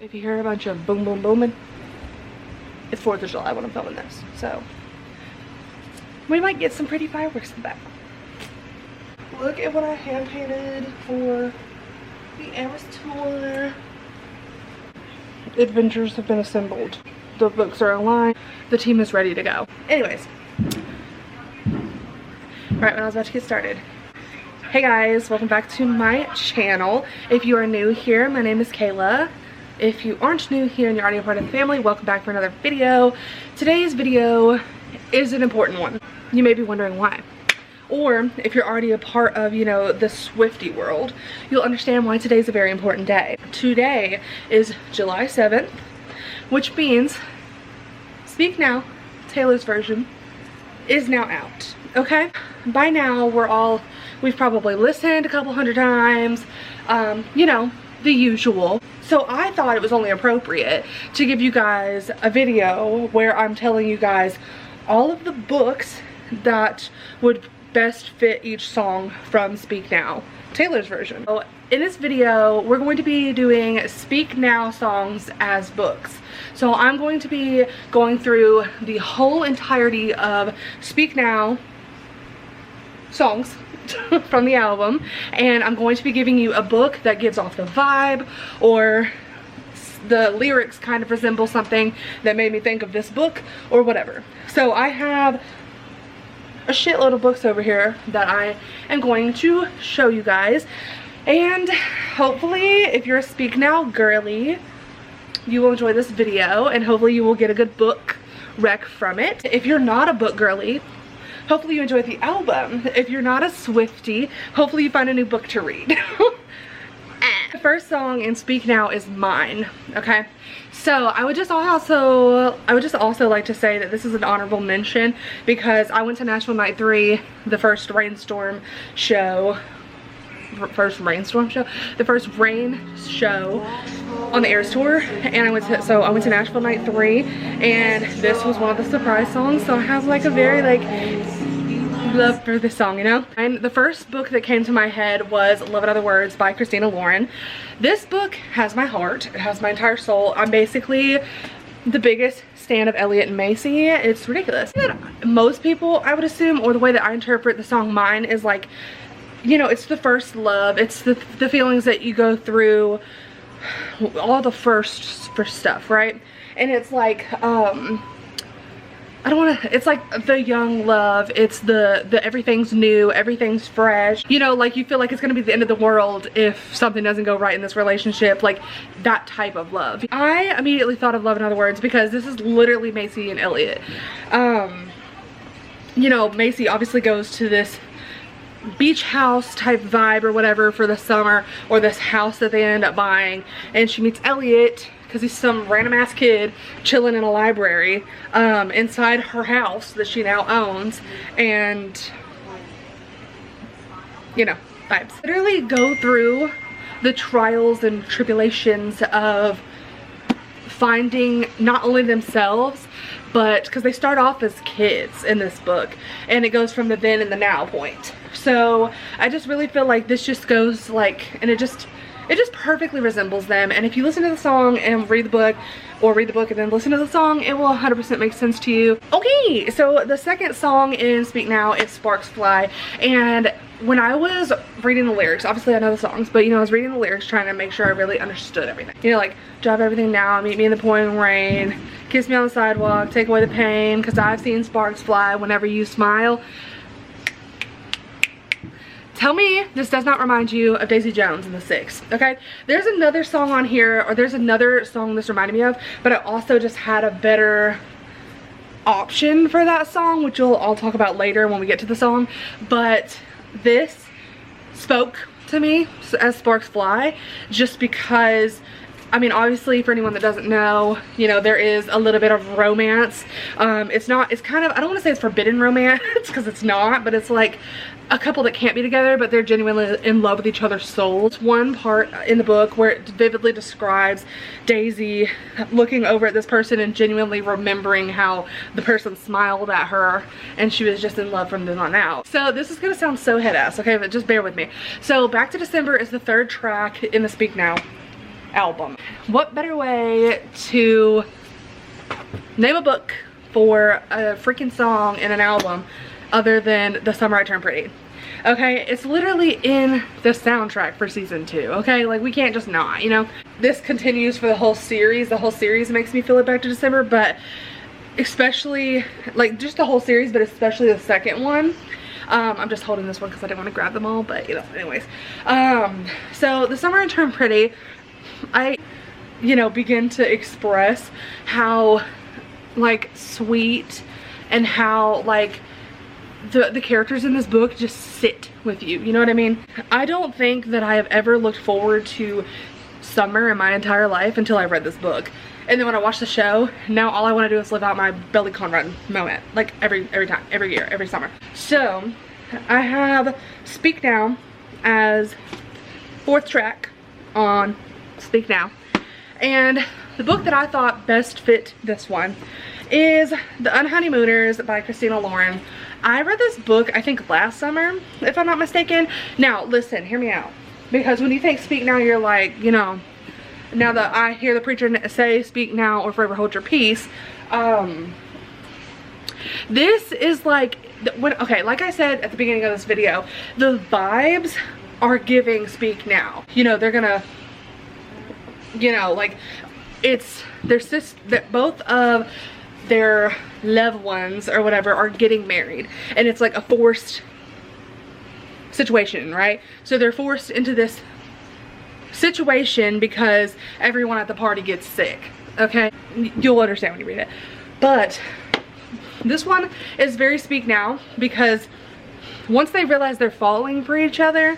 If you hear a bunch of boom boom booming, it's 4th of July when I'm filming this, so we might get some pretty fireworks in the back. Look at what I hand painted for the Eras tour. Adventures have been assembled. The books are aligned. The team is ready to go. Anyways, right when I was about to get started. Hey guys, welcome back to my channel. If you are new here, my name is Kayla. If you aren't new here and you're already a part of the family, welcome back for another video. Today's video is an important one. You may be wondering why. Or if you're already a part of, you know, the Swiftie world, you'll understand why today's a very important day. Today is July 7th, which means Speak Now, Taylor's version, is now out, okay? By now, we've probably listened a couple hundred times, you know, the usual. So I thought it was only appropriate to give you guys a video where I'm telling you guys all of the books that would best fit each song from Speak Now, Taylor's version. So in this video, we're going to be doing Speak Now songs as books. So I'm going to be going through the whole entirety of Speak Now songs from the album, and I'm going to be giving you a book that gives off the vibe, or the lyrics kind of resemble something that made me think of this book, or whatever. So I have a shitload of books over here that I am going to show you guys, and hopefully if you're a Speak Now girly, you will enjoy this video, and hopefully you will get a good book rec from it. If you're not a book girly, hopefully you enjoy the album. If you're not a Swiftie, hopefully you find a new book to read. The first song in Speak Now is Mine, okay? So I would just also like to say that this is an honorable mention because I went to Nashville Night 3, the first rainstorm show on the Eras tour, and I went to Nashville Night 3, and this was one of the surprise songs, so I have like a very like love for this song, you know? And the first book that came to my head was Love in Other Words by Christina Lauren. This book has my heart, it has my entire soul. I'm basically the biggest stan of Elliot and Macy. It's ridiculous. Most people, I would assume, or the way that I interpret the song Mine is like, you know, it's the first love, it's the feelings that you go through, all the first stuff, right? And it's like, it's like the young love, it's the everything's new, everything's fresh, you know, like you feel like it's gonna be the end of the world if something doesn't go right in this relationship, like that type of love. I immediately thought of Love in Other Words because this is literally Macy and Elliot. You know, Macy obviously goes to this beach house type vibe or whatever for the summer, or this house that they end up buying, and she meets Elliot because he's some random ass kid chilling in a library inside her house that she now owns, and you know, vibes. Literally go through the trials and tribulations of finding not only themselves, but because they start off as kids in this book, and it goes from the then and the now point. So I just really feel like this just goes like, and it just perfectly resembles them. And if you listen to the song and read the book, or read the book and then listen to the song, it will 100% make sense to you. Okay, so the second song in Speak Now is Sparks Fly. And when I was reading the lyrics, obviously I know the songs, but you know, I was reading the lyrics trying to make sure I really understood everything. You know, like, drop everything now, meet me in the pouring rain, kiss me on the sidewalk, take away the pain, cause I've seen sparks fly whenever you smile. Tell me this does not remind you of Daisy Jones and the Six, okay? There's another song on here, or there's another song this reminded me of, but I also just had a better option for that song, which I'll talk about later when we get to the song. But this spoke to me as Sparks Fly, just because, I mean, obviously for anyone that doesn't know, you know, there is a little bit of romance. It's kind of, I don't want to say it's forbidden romance because it's not, but it's like a couple that can't be together, but they're genuinely in love with each other's souls. One part in the book where it vividly describes Daisy looking over at this person and genuinely remembering how the person smiled at her and she was just in love from then on out. So this is gonna sound so head ass, okay, but just bear with me. So Back to December is the third track in the Speak Now album. What better way to name a book for a freaking song in an album other than The Summer I Turned Pretty? Okay, it's literally in the soundtrack for season 2, okay? Like, we can't just not, you know? This continues for the whole series. The whole series makes me feel it back to December, but especially, like, just the whole series, but especially the second one. I'm just holding this one because I didn't want to grab them all, but, you know, anyways. So, The Summer I Turned Pretty, I, you know, begin to express how, like, sweet and how, like, the characters in this book just sit with you, you know what I mean? I don't think that I have ever looked forward to summer in my entire life until I read this book. And then when I watch the show, now all I want to do is live out my belly con run moment, like every time, every year, every summer. So I have Speak Now as 4th track on Speak Now, and the book that I thought best fit this one is The Unhoneymooners by Christina Lauren. I read this book, I think, last summer, if I'm not mistaken. Now, listen, hear me out. Because when you think Speak Now, you're like, you know, now that I hear the preacher say Speak Now or Forever Hold Your Peace. This is like, okay, like I said at the beginning of this video, the vibes are giving Speak Now. You know, they're gonna, you know, like, it's, that both of their loved ones or whatever are getting married, and it's like a forced situation, right? So they're forced into this situation because everyone at the party gets sick, okay? You'll understand when you read it. But this one is very Speak Now, because once they realize they're falling for each other,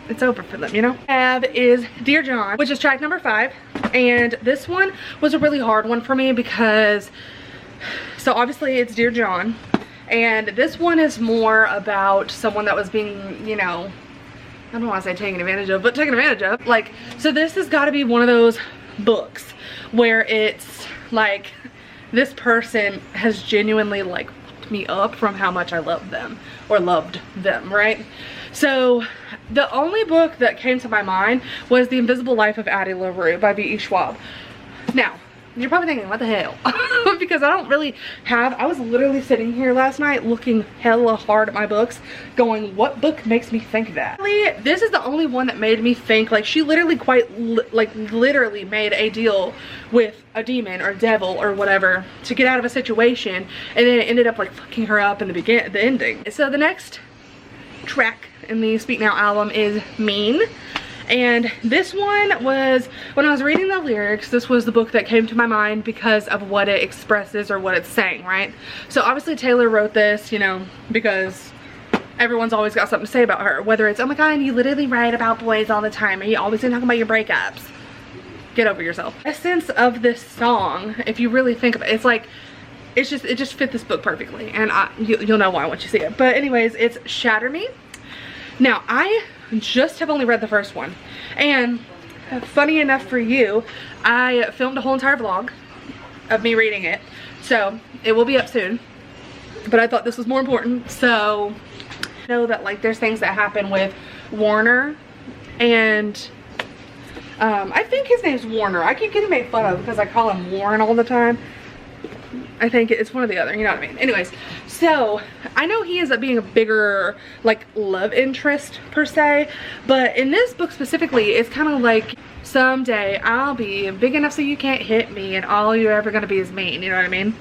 it's over for them, you know? Have is Dear John, which is track number 5, and this one was a really hard one for me because, so obviously it's Dear John, and this one is more about someone that was being, you know, I don't want to say taken advantage of, but taken advantage of. Like, so this has got to be one of those books where it's like, this person has genuinely, like, fucked me up from how much I love them, or loved them, right? So the only book that came to my mind was The Invisible Life of Addie LaRue by V.E. Schwab. Now, you're probably thinking, what the hell? Because I don't really have, I was literally sitting here last night looking hella hard at my books going, what book makes me think that? This is the only one that made me think, like, she literally literally made a deal with a demon or devil or whatever to get out of a situation, and then it ended up, like, fucking her up in the ending. So the next track in the Speak Now album is Mean. And this one was, when I was reading the lyrics, this was the book that came to my mind because of what it expresses or what it's saying, right? So obviously Taylor wrote this, you know, because everyone's always got something to say about her. Whether it's, oh my god, you literally write about boys all the time, and you always talk about your breakups. Get over yourself. The essence of this song, if you really think about it, it's like, it just fit this book perfectly, and you'll know why once you see it. But anyways, it's Shatter Me. Now, I just have only read the first one, and funny enough for you, I filmed a whole entire vlog of me reading it, so it will be up soon, but I thought this was more important. So I know that, like, there's things that happen with Warner, and I think his name's Warner. I keep getting made fun of because I call him Warren all the time. I think it's one or the other, you know what I mean? Anyways, so I know he ends up being a bigger, like, love interest per se, but in this book specifically, it's kind of like, someday I'll be big enough so you can't hit me, and all you're ever gonna be is mean, you know what I mean?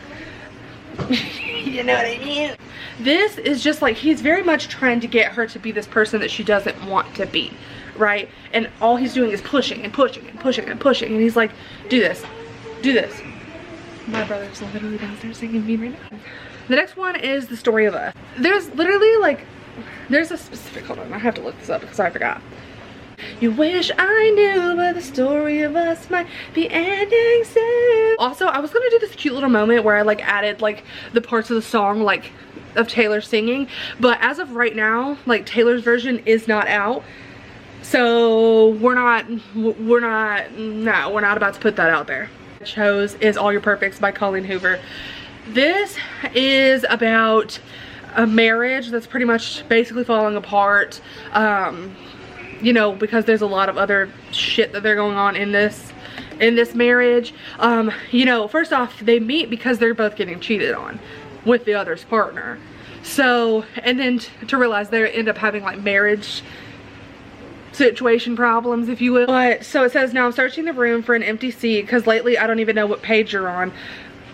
You know what I mean? This is just like, he's very much trying to get her to be this person that she doesn't want to be, right? And all he's doing is pushing and pushing and pushing and pushing, and he's like, do this, do this. My brother's literally downstairs singing me right now. The next one is The Story of Us. There's literally, like, there's a specific, hold on, I have to look this up because I forgot. You wish I knew, but the story of us might be ending soon. Also, I was gonna do this cute little moment where I, like, added, like, the parts of the song, like, of Taylor singing, but as of right now, like, Taylor's version is not out. So we're not about to put that out there. I chose is All Your Perfects by Colleen Hoover. This is about a marriage that's pretty much basically falling apart, you know, because there's a lot of other shit that they're going on in this marriage. You know, first off, they meet because they're both getting cheated on with the other's partner. So, and then to realize they end up having like marriage situation problems, if you will. But so it says, now I'm searching the room for an empty seat because lately I don't even know what page you're on.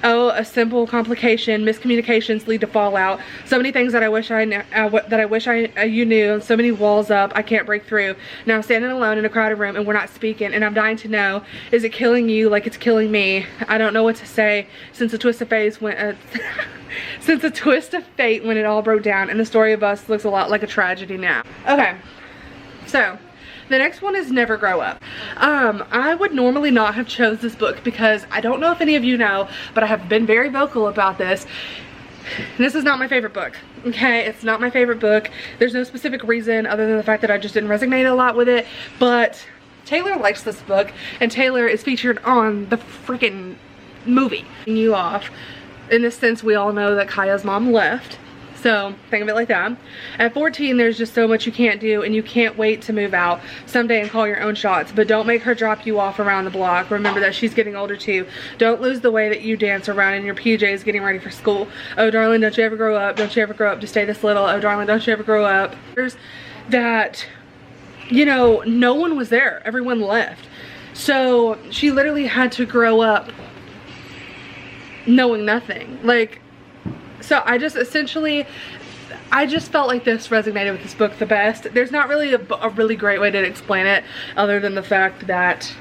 Oh, a simple complication. Miscommunications lead to fallout. So many things that I wish I knew, you knew. So many walls up I can't break through. Now I'm standing alone in a crowded room and we're not speaking, and I'm dying to know, is it killing you like it's killing me? I don't know what to say since a twist of fate when since a twist of fate when it all broke down, and the story of us looks a lot like a tragedy now. Okay, so the next one is Never Grow Up. I would normally not have chose this book because I don't know if any of you know, but I have been very vocal about this. This is not my favorite book, okay? It's not my favorite book. There's no specific reason other than the fact that I just didn't resonate a lot with it, but Taylor likes this book, and Taylor is featured on the freaking movie. You off. In this sense, we all know that Kaya's mom left. So think of it like that. At 14, there's just so much you can't do, and you can't wait to move out someday and call your own shots. But don't make her drop you off around the block. Remember that she's getting older too. Don't lose the way that you dance around in your PJs getting ready for school. Oh darling, don't you ever grow up. Don't you ever grow up to stay this little. Oh darling, don't you ever grow up. There's that, you know, no one was there. Everyone left. So she literally had to grow up knowing nothing. Like, so I just felt like this resonated with this book the best. There's not really a really great way to explain it other than the fact that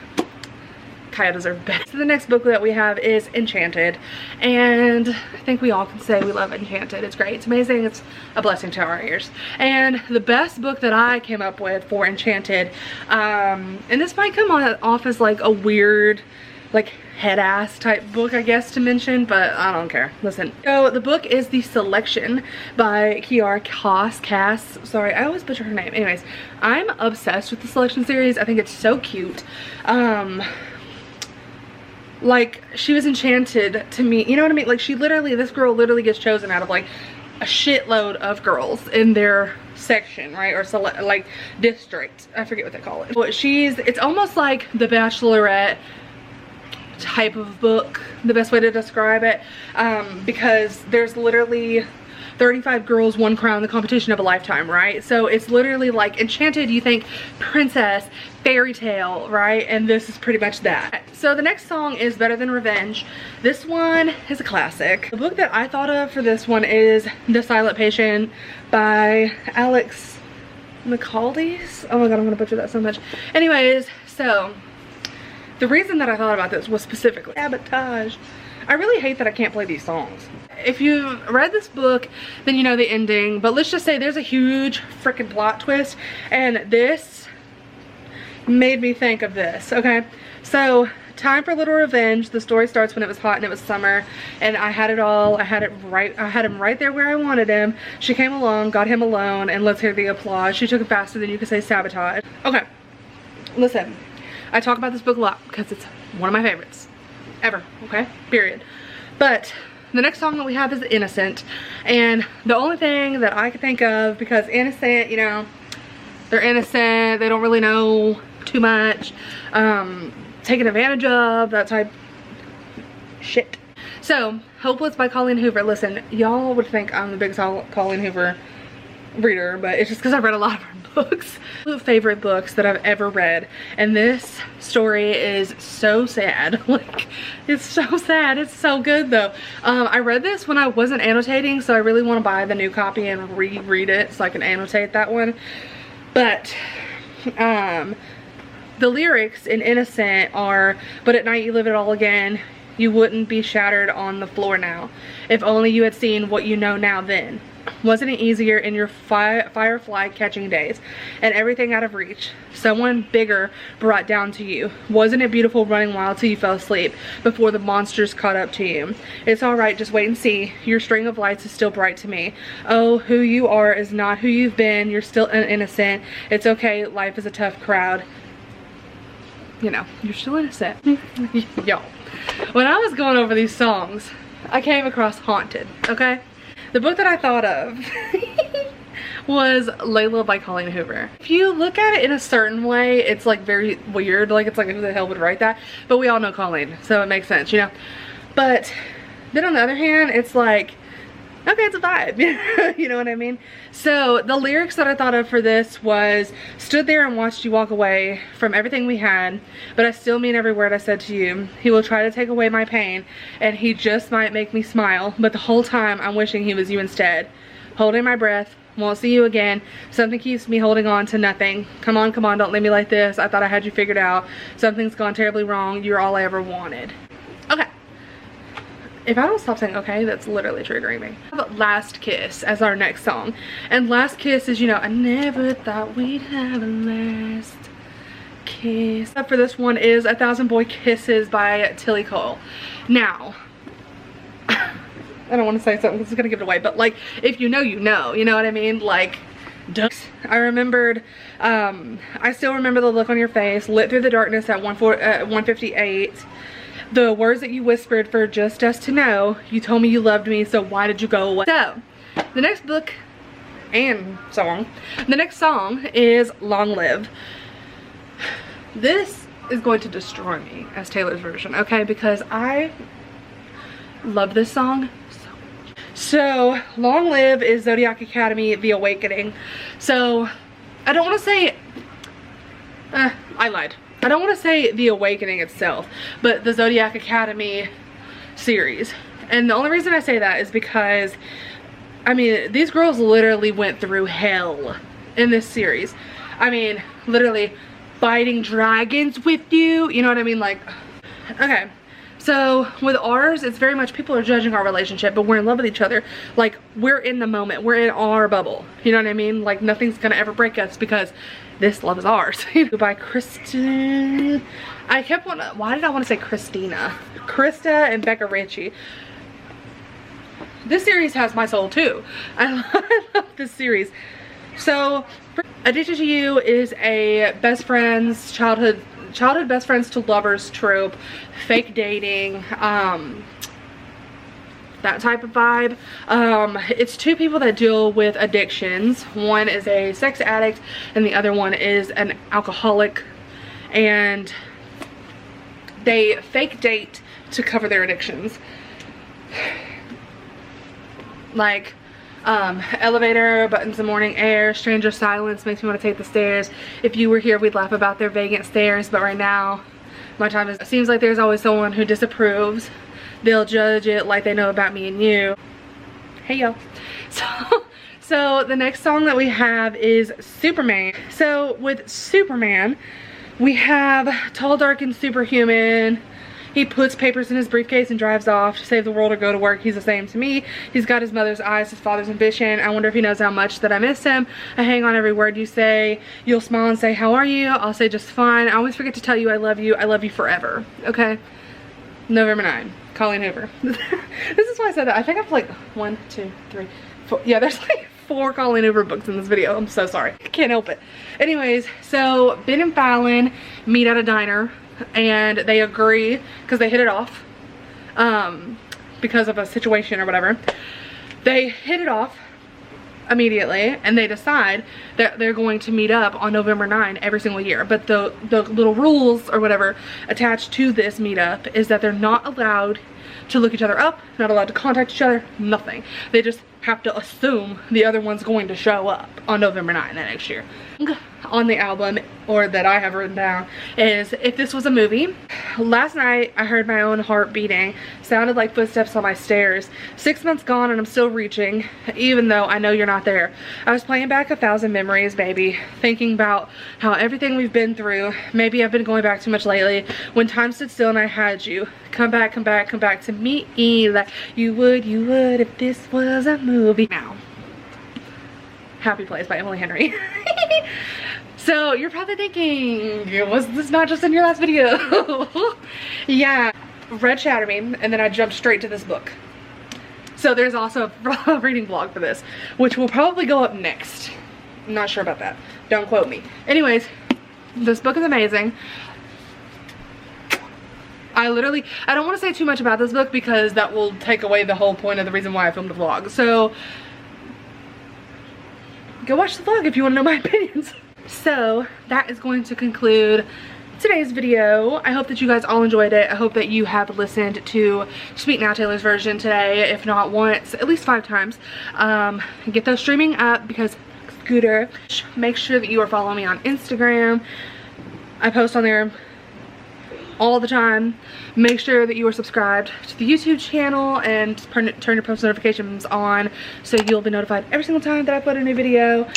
Kaya deserved best. So the next book that we have is Enchanted, and I think we all can say we love Enchanted. It's great, it's amazing, it's a blessing to our ears. And the best book that I came up with for Enchanted, and this might come off as like a weird, like head ass type book, I guess, to mention, but I don't care. Listen, so the book is The Selection by Kiara Cass. Sorry, I always butcher her name. Anyways, I'm obsessed with the Selection series. I think it's so cute. Like, she was enchanted to me, you know what I mean? Like, this girl literally gets chosen out of like a shitload of girls in their section, right? Or like district, I forget what they call it. But it's almost like The Bachelorette type of book, the best way to describe it, because there's literally 35 girls, one crown, the competition of a lifetime, right? So it's literally like Enchanted, you think princess, fairy tale, right? And this is pretty much that. So the next song is Better Than Revenge. This one is a classic. The book that I thought of for this one is The Silent Patient by Alex McCaldies. Oh my god, I'm gonna butcher that so much. Anyways, so the reason that I thought about this was specifically sabotage. I really hate that I can't play these songs. If you've read this book, then you know the ending, but let's just say there's a huge freaking plot twist, and this made me think of this, okay? So, Time for a Little Revenge. The story starts when it was hot and it was summer, and I had it all. I had him right there where I wanted him. She came along, got him alone, and let's hear the applause. She took it faster than you could say sabotage. Okay, listen. I talk about this book a lot because it's one of my favorites ever, okay? Period. But the next song that we have is Innocent, and the only thing that I could think of, because innocent, you know, they're innocent, they don't really know too much, taken advantage of, that type shit. So, Hopeless by Colleen Hoover. Listen, y'all would think I'm the biggest Colleen Hoover reader, but it's just because I've read a lot of her books. Favorite books that I've ever read, and this story is so sad. Like, it's so sad. It's so good though. I read this when I wasn't annotating, so I really want to buy the new copy and reread it so I can annotate that one. But the lyrics in Innocent are, but at night you live it all again. You wouldn't be shattered on the floor now. If only you had seen what you know now then. Wasn't it easier in your firefly catching days and everything out of reach? Someone bigger brought down to you. Wasn't it beautiful running wild till you fell asleep before the monsters caught up to you? It's alright, just wait and see. Your string of lights is still bright to me. Oh, who you are is not who you've been. You're still innocent. It's okay, life is a tough crowd. You know, you're still innocent. Yo, when I was going over these songs, I came across Haunted, okay? The book that I thought of was Layla by Colleen Hoover. If you look at it in a certain way, it's like very weird. Like it's like, who the hell would write that? But we all know Colleen, so it makes sense, you know? But then on the other hand, it's like, okay, it's a vibe. You know what I mean? So the lyrics that I thought of for this was, stood there and watched you walk away from everything we had, but I still mean every word I said to you. He will try to take away my pain, and he just might make me smile, but the whole time I'm wishing he was you instead. Holding my breath, won't see you again. Something keeps me holding on to nothing. Come on, don't leave me like this. I thought I had you figured out. Something's gone terribly wrong. You're all I ever wanted. Okay. If I don't stop saying okay, that's literally triggering me. Last Kiss as our next song. And Last Kiss is, you know, I never thought we'd have a last kiss. For this one is 1,000 Boy Kisses by Tilly Cole. Now, I don't want to say something because it's going to give it away, but like, if you know, you know what I mean? Like, I remembered, I still remember the look on your face, lit through the darkness at 1:58. The words that you whispered for just us to know. You told me you loved me, so why did you go away? So, the next book and song. The next song is Long Live. This is going to destroy me as Taylor's version, okay? Because I love this song so much. So, Long Live is Zodiac Academy, The Awakening. So, I don't want to say, I lied. I don't want to say The Awakening itself, but the Zodiac Academy series. And the only reason I say that is because, I mean, these girls literally went through hell in this series. I mean, literally fighting dragons with you, you know what I mean? Like, okay. So with ours, it's very much people are judging our relationship, but we're in love with each other. Like, we're in the moment, we're in our bubble. You know what I mean? Like, nothing's gonna ever break us because this love is ours. By Kristen. I kept wanting, why did I want to say Christina? Krista and Becca Ritchie. This series has my soul too. I love this series. So, Addicted to You is a best friends, childhood best friends to lovers trope, fake dating, that type of vibe. It's two people that deal with addictions. One is a sex addict and the other one is an alcoholic, and they fake date to cover their addictions. Like, elevator, buttons in morning air, stranger silence makes me want to take the stairs. If you were here, we'd laugh about their vacant stares, but right now my time is, it seems like there's always someone who disapproves. They'll judge it like they know about me and you. Hey yo. So the next song that we have is Superman. So with Superman, we have tall, dark, and superhuman. He puts papers in his briefcase and drives off to save the world or go to work. He's the same to me. He's got his mother's eyes, his father's ambition. I wonder if he knows how much that I miss him. I hang on every word you say. You'll smile and say, how are you? I'll say just fine. I always forget to tell you I love you. I love you forever. Okay? November 9. Colleen Hoover. This is why I said that. I think I've like 1, 2, 3, 4. Yeah, there's like 4 Colleen Hoover books in this video. I'm so sorry. I can't help it. Anyways, so Ben and Fallon meet at a diner. And they agree because they hit it off because of a situation or whatever. They hit it off immediately and they decide that they're going to meet up on November 9 every single year. But the little rules or whatever attached to this meetup is that they're not allowed to look each other up, not allowed to contact each other, nothing. They just have to assume the other one's going to show up on November 9 that next year. On the album, or that I have written down, is If This Was a Movie. Last night I heard my own heart beating, sounded like footsteps on my stairs. 6 months gone and I'm still reaching, even though I know you're not there. I was playing back 1,000 memories, baby, thinking about how everything we've been through. Maybe I've been going back too much lately. When time stood still and I had you. Come back, come back, come back to me like you would if this was a movie. Now, Happy Place by Emily Henry. So you're probably thinking, was this not just in your last video? Yeah, read Shatter Me, and then I jumped straight to this book. So there's also a reading vlog for this, which will probably go up next. I'm not sure about that. Don't quote me. Anyways, this book is amazing. I don't want to say too much about this book because that will take away the whole point of the reason why I filmed the vlog. So go watch the vlog if you want to know my opinions. So that is going to conclude today's video. I hope that you guys all enjoyed it. I hope that you have listened to Speak Now Taylor's version today, if not once, at least 5 times. Get those streaming up because Scooter. Make sure that you are following me on Instagram. I post on there all the time. Make sure that you are subscribed to the YouTube channel and turn your post notifications on so you'll be notified every single time that I put a new video.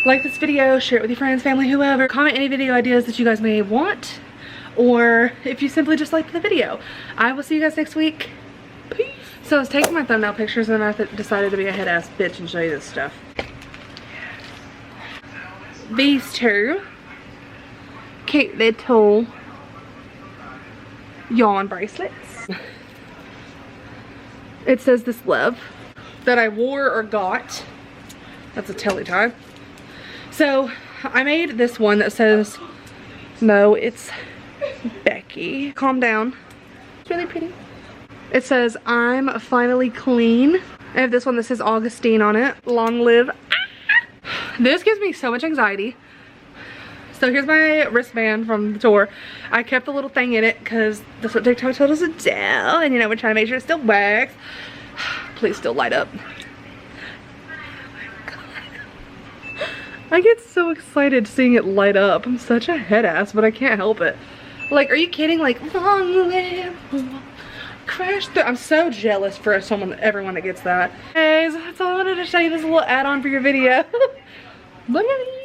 Like this video, share it with your friends, family, whoever. Comment any video ideas that you guys may want, or if you simply just liked the video. I will see you guys next week. Peace. So I was taking my thumbnail pictures and I decided to be a head ass bitch and show you this stuff. These two cute little yarn bracelets. It says this love that I wore or got. That's a telly tie. So I made this one that says, no, it's Becky. Calm down. It's really pretty. It says, I'm finally clean. I have this one that says Augustine on it. Long live. This gives me so much anxiety. So here's my wristband from the tour. I kept the little thing in it because that's what TikTok told us to do. And you know, we're trying to make sure it still works. Please still light up. I get so excited seeing it light up. I'm such a head ass, but I can't help it. Like, are you kidding? Like, long live, crash through. I'm so jealous for everyone that gets that. Guys, that's all I wanted to show you, this little add-on for your video. Look at me.